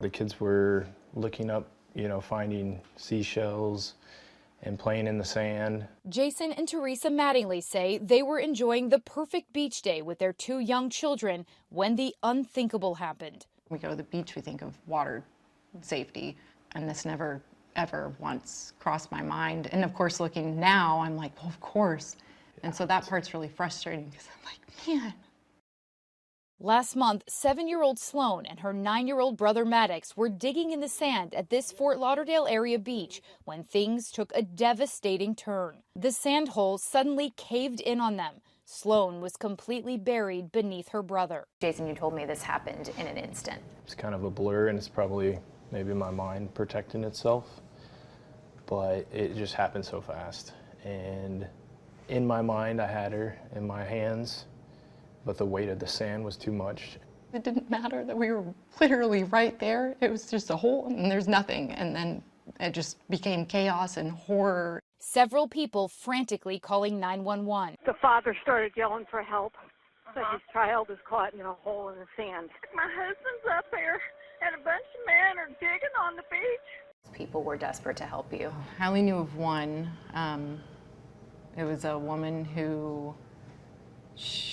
The kids were looking up, finding seashells and playing in the sand. Jason and Teresa Mattingly say they were enjoying the perfect beach day with their 2 young children when the unthinkable happened. We go to the beach, we think of water safety, and this never, ever once crossed my mind. And of course, looking now, I'm like, well, of course. And so that part's really frustrating because I'm like, man. Last month, 7-year-old Sloan and her 9-year-old brother Maddox were digging in the sand at this Fort Lauderdale-area beach when things took a devastating turn. The sand hole suddenly caved in on them. Sloan was completely buried beneath her brother. Jason, you told me this happened in an instant. It's kind of a blur, and it's probably maybe my mind protecting itself, but it just happened so fast. And in my mind, I had her in my hands, but the weight of the sand was too much. It didn't matter that we were literally right there. It was just a hole and there's nothing. And then it just became chaos and horror. Several people frantically calling 911. The father started yelling for help, but his child is caught in a hole in the sand. My husband's up there and a bunch of men are digging on the beach. People were desperate to help you. I only knew of one. It was a woman who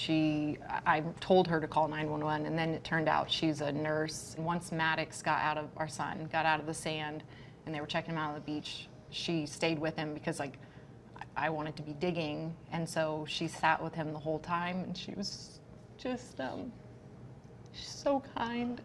I told her to call 911, and then it turned out she's a nurse. Once Maddox our son got out of the sand and they were checking him out on the beach, she stayed with him because I wanted to be digging, and so she sat with him the whole time, and she was just so kind.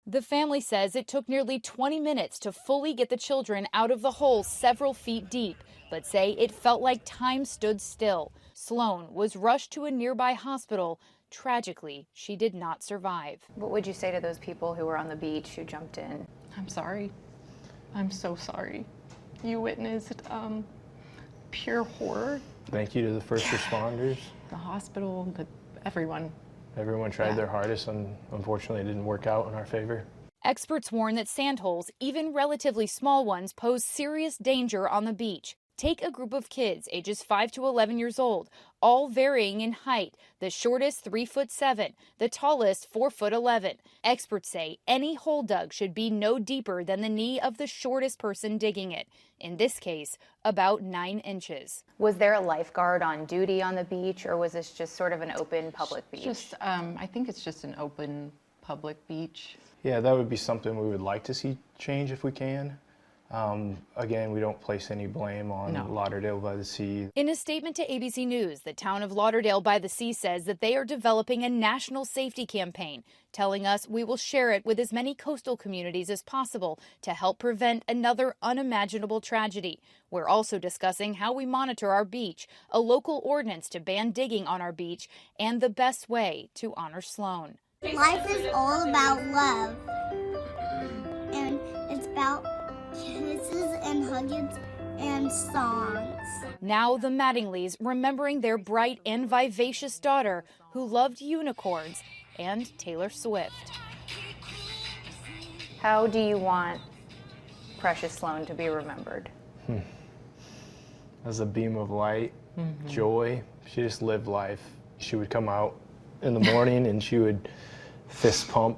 The family says it took nearly 20 minutes to fully get the children out of the hole several feet deep, but say it felt like time stood still. Sloan was rushed to a nearby hospital. Tragically, she did not survive. What would you say to those people who were on the beach who jumped in? I'm sorry. I'm so sorry. You witnessed pure horror. Thank you to the first responders. The hospital, everyone. Everyone tried their hardest, and unfortunately it didn't work out in our favor. Experts warn that sand holes, even relatively small ones, pose serious danger on the beach. Take a group of kids ages 5 to 11 years old, all varying in height, the shortest 3'7", the tallest 4'11". Experts say any hole dug should be no deeper than the knee of the shortest person digging it. In this case, about 9 inches. Was there a lifeguard on duty on the beach, or was this just sort of an open public beach? I think it's just an open public beach. Yeah, that would be something we would like to see change if we can. Again, we don't place any blame on Lauderdale by the Sea. In a statement to ABC News, the town of Lauderdale by the Sea says that they are developing a national safety campaign, telling us we will share it with as many coastal communities as possible to help prevent another unimaginable tragedy. We're also discussing how we monitor our beach, a local ordinance to ban digging on our beach, and the best way to honor Sloan. Life is all about love, and it's about kisses and hugs and songs. Now the Mattingleys remembering their bright and vivacious daughter who loved unicorns and Taylor Swift. How do you want precious Sloan to be remembered? As a beam of light, joy. She just lived life. She would come out in the morning and she would fist pump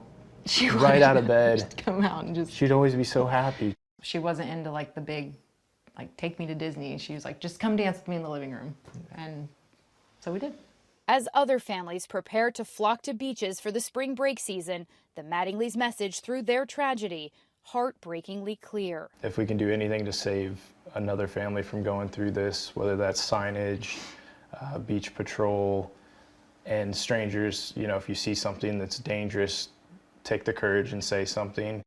right out of bed. Come out and just. She'd always be so happy. She wasn't into the big, take me to Disney. She was like, just come dance with me in the living room. And so we did. As other families prepare to flock to beaches for the spring break season, the Mattingleys' message through their tragedy, heartbreakingly clear. If we can do anything to save another family from going through this, whether that's signage, beach patrol, and strangers, if you see something that's dangerous, take the courage and say something.